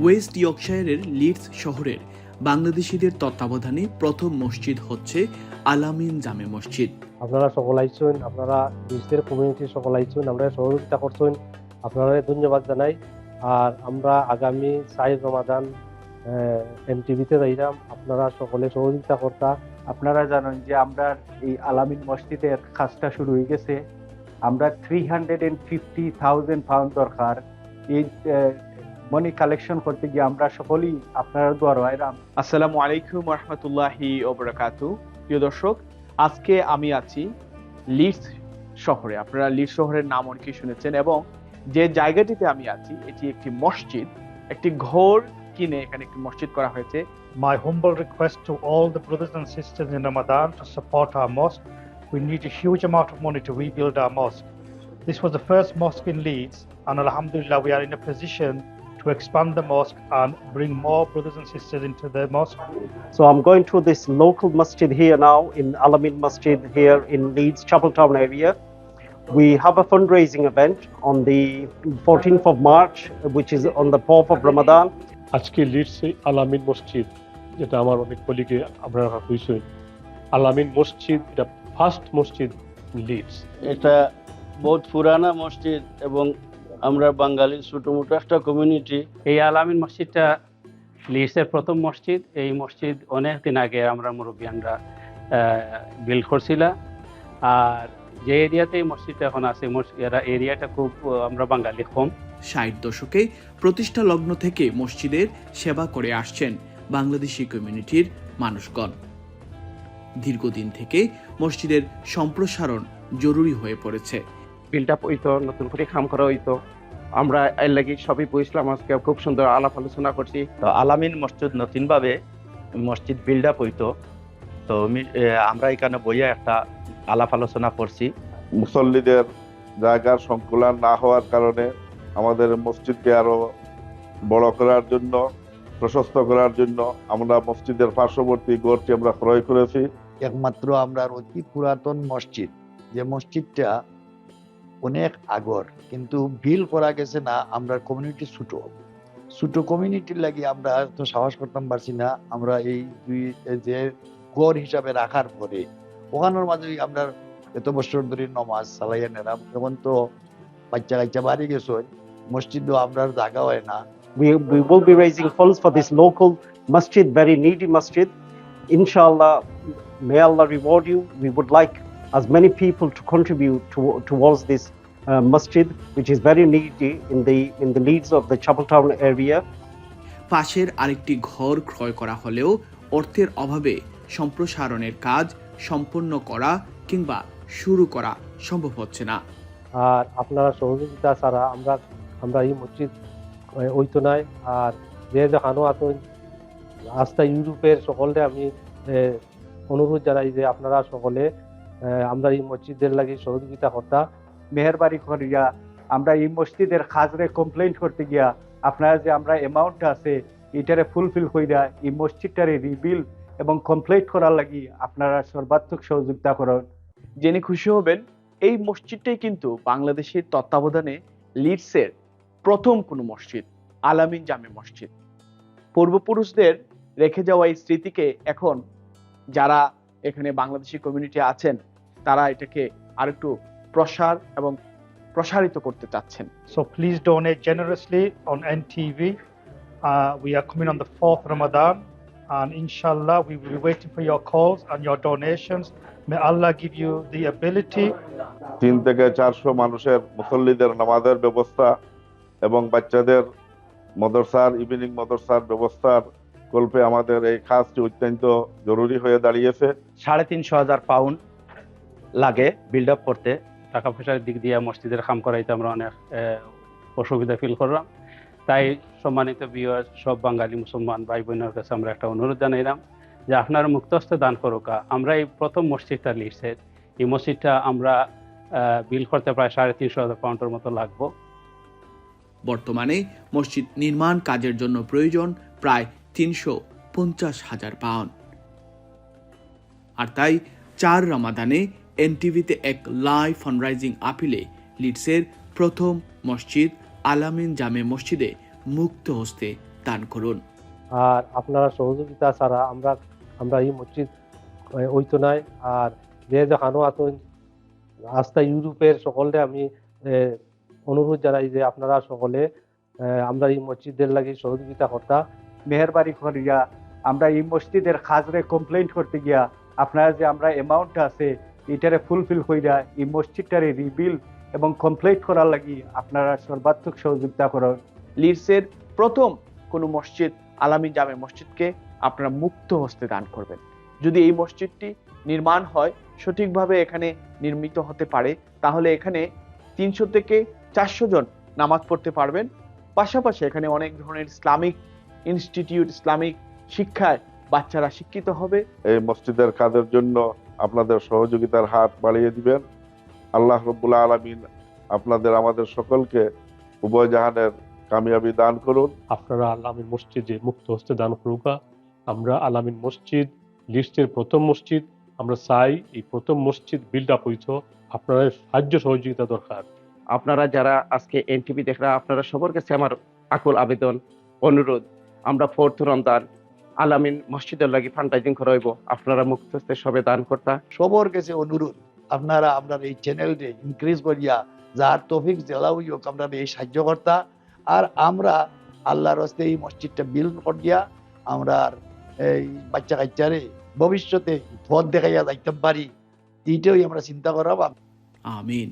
West ইয়র্কশায়ারের Leeds শহরের বাংলাদেশিদের তত্ত্বাবধানে প্রথম মসজিদ হচ্ছে আল-আমিন জামে মসজিদ। আপনারা সকল আইসুন, আপনারা লিডসের কমিউনিটির সকল আইসুন, আমরা সহযোগিতা করছেন, আপনারা ধন্যবাদ জানাই। আর আমরা আগামী 4 রমাদান এমটিভিতে যাইলাম, আপনারা সকলে সহযোগিতা করতা। আপনারা জানেন যে আমরা এই আল-আমিন মসজিদের কাজটা শুরু হয়ে গেছে। আমরা 350,000 পাউন্ড দরকার এই মানি কালেকশন করতে গিয়ে আমরা সকলেই আপনারা দোয়া রইলাম। আসসালামু আলাইকুম ওয়া রাহমাতুল্লাহি ওয়া বারাকাতুহু। প্রিয় দর্শক, আজকে আমি আছি লিডস শহরে। আপনারা লিডস শহরের নাম অনেকেই শুনেছেন এবং যে জায়গাটিতে আমি আছি এটি একটি মসজিদ, একটি ঘর কিনে এখানে একটি মসজিদ করা হয়েছে। My humble request to all the brothers and sisters in Ramadan to support our mosque. We need a huge amount of money to rebuild our mosque. This was the first mosque in Leeds, and alhamdulillah we are in a position to expand the mosque and bring more brothers and sisters into the mosque. So I'm going to this local masjid here now in Al-Amin Masjid here in Leeds, Chapeltown area. We have a fundraising event on the 14th of March, which is on the 4th of Ramadan. আজকে লিডসে আল-আমিন মসজিদ, যেটা আমার অনেক কলিগে আপনারা হয়েছেন, আল-আমিন মসজিদ এটা first মসজিদ লিডস। এটা বহুত পুরানা মসজিদ এবং আমরা বাঙালি ছোটমোটো একটা কমিউনিটি। এই আল-আমিন মসজিদটা লিডসের প্রথম মসজিদ। এই মসজিদ অনেক দিন আগে আমরা মুরব্বিয়ানরা বিল্ড করছিলাম। আর যে এরিয়াতে এই মসজিদটা এখন আছে এরিয়াটা খুব আমরা বাঙালি কম। 60 দশকে প্রতিষ্ঠা লগ্ন থেকে মসজিদের সেবা করে আসছেন বাংলাদেশি কমিউনিটির মানুষগণ। দীর্ঘদিন থেকে মসজিদের সম্প্রসারণ জরুরি হয়ে পড়েছে। বিল্ড আপ হইতো, নতুন করে কাম করা হইতো। আমরা এর লাগি সবই বসলাম, আজকে খুব সুন্দর আলাপ আলোচনা করছি। তো আল-আমিন মসজিদ নতুনভাবে মসজিদ বিল্ড আপ হইতো, তো আমরা এখানে বইয়া একটা আলাপ আলোচনা করছি। মুসল্লিদের জায়গার সংকুলান না হওয়ার কারণে আমাদের মসজিদকে আরো বড় করার জন্য, প্রশস্ত করার জন্য আমরা মসজিদের পার্শ্ববর্তী ঘরটি আমরা ক্রয় করেছি। একমাত্র আমরা অতি পুরাতন মসজিদ, যে মসজিদটা অনেক আগর, কিন্তু বিল করা গেছে না। আমরা কমিউনিটি ছোট কমিউনিটির লাগি আমরা তো সাহস করতাম পারছি না। আমরা এই যে গড় হিসাবে রাখার পরে ওখানের মাঝে আমরা এত বছর ধরে নমাজ চালাইয়া নিলাম। এখন তো বাচ্চা কাচ্চা বাড়ি গেছে, মসজিদও আমরা জায়গা হয় না। We will be raising funds for this local masjid, very needy masjid. Inshallah, may Allah reward you. We would like as many people to contribute towards this masjid, which is very needy in the Leeds of the Chapeltown area. পাশের আরেকটি ঘর ক্রয় করা হলেও অর্থের অভাবে সম্প্রসারণের কাজ সম্পন্ন করা কিংবা শুরু করা সম্ভব হচ্ছে না। আর আপনারা সহযোগিতা ছাড়া আমরা এই মসজিদ হইতো নাই। আর যে দেখানো আছেন আস্থা ইউরোপের সকলে আমি অনুরোধ জানাই যে আপনারা সকলে আমরা এই মসজিদের লাগি সহযোগিতা করতা। মেহেরবানি করিয়া আমরা এই মসজিদের কাজরে কমপ্লেইন করতে গিয়া আপনারা যে আমরা অ্যামাউন্ট আছে এটারে ফুলফিল কইরা এই মসজিদটারে রিবিল্ড এবং কমপ্লিট করার লাগি আপনারা সর্বাত্মক সহযোগিতা করুন। জেনে খুশি হবেন, এই মসজিদটাই কিন্তু বাংলাদেশের তত্ত্বাবধানে লিডসের প্রথম কোনো মসজিদ, আল-আমিন জামে মসজিদ। পূর্বপুরুষদের রেখে যাওয়া এই স্মৃতিকে এখন যারা এখানে বাংলাদেশি কমিউনিটি আছেন তারা এটাকে আরেকটু প্রসার এবং প্রসারিত করতে চাচ্ছেন। So please donate generously on NTV. We are coming on the 4th Ramadan, and inshallah we will be waiting for your calls and your donations. May Allah give you the ability. 3 থেকে 400 মানুষের মুসল্লিদের নামাজের ব্যবস্থা এবং বাচ্চাদের মাদ্রাসার evening মাদ্রাসার ব্যবস্থার কল্পে আমাদের এই কাজটি অত্যন্ত জরুরি হয়ে দাঁড়িয়েছে। 350,000 পাউন্ড লাগে বিল্ড আপ করতে। টাকা পয়সার দিক দিয়ে মসজিদের কাম করাইতে আমরা অনেক অসুবিধা ফিল করলাম। তাই সম্মানিত ভিউয়ার্স, সব বাঙালি মুসলমান ভাই বোনের কাছে আমরা একটা অনুরোধ জানাইলাম যে আপনারা মুক্তহস্তে দান করুকা। আমরা এই প্রথম মসজিদটা লিডসের, এই মসজিদটা আমরা বিল করতে প্রায় 350,000 পাউন্ডের মতো লাগবো। বর্তমানে মসজিদ নির্মাণ কাজের জন্য প্রয়োজন প্রায় 350,000 পাউন্ড। আর তাই 4 রমাদানে এনটিভিতে এক লাইভ ফান্ডরাইজিং আপিলে লিডসের প্রথম মসজিদ আল-আমিন জামে মসজিদে মুক্ত হস্তে দান করুন। আর আপনারা সহযোগিতা ছাড়া আমরা এই মসজিদ হইতো নাই। আর যে যেখানো আছেন আস্থা ইউরোপের সকলে আমি অনুরোধ জানাই যে আপনারা সকলে আমরা এই মসজিদের লাগি সহযোগিতা করতা। মেহরবানি করিয়া আমরা এই মসজিদের খাজরে কমপ্লেইন করতে গিয়া আপনারা যে আমরা অ্যামাউন্ট আছে এটারে ফুলফিল কইরা এই মসজিদটারে রিবিল্ড এবং কমপ্লিট করার লাগি আপনারা সর্বাত্মক সহযোগিতা করুন। লিডসের প্রথম কোনো মসজিদ আলামিন জামে মসজিদকে আপনারা মুক্ত হস্তে দান করবেন। যদি এই মসজিদটি নির্মাণ হয়, সঠিকভাবে এখানে নির্মিত হতে পারে, তাহলে এখানে 300 থেকে 400 জন নামাজ পড়তে পারবেন। পাশাপাশি এখানে অনেক ধরনের ইসলামিক ইনস্টিটিউট, ইসলামিক শিক্ষায় বাচ্চারা শিক্ষিত হবে। এই মসজিদের কাজের জন্য আপনাদের সহযোগিতার হাত বাড়িয়ে দিবেন। আল্লাহ রব্বুল আলামিন আপনাদের আমাদের সকলকে উভয় জাহানের কামিয়াবি দান করুন। আপনারা আলামিন মসজিদে মুক্ত হস্তে দান করুকা। আমরা আলামিন মসজিদ লিস্টের প্রথম মসজিদ, আমরা চাই এই প্রথম মসজিদ বিল্ড আপ হইতো, আপনারা সাহায্য সহযোগিতা দরকার। আপনারা যারা আজকে এনটিভি দেখরা, আপনারা সবার কাছে আমার আকুল আবেদন, অনুরোধ, আমরা 4th রমজান আলামিন মসজিদের লাগি ফান্ডরাইজিং করাইব, আপনারা মুক্ত হস্তে সবে দান করতা। সবার কাছে অনুরোধ, আপনারা আপনার এই চ্যানেলটি ইনক্রিজ করিয়া যার তৌফিক জেলাও হোক আমরা এই সাহায্য করতা। আর আমরা আল্লাহর হস্তে এই মসজিদটা বিল্ড করিয়া আমরা এই বাচ্চা কাচ্চারে ভবিষ্যতে পথ দেখাইয়া যাইতে পারি, এইটাই আমরা চিন্তা করা। আমিন।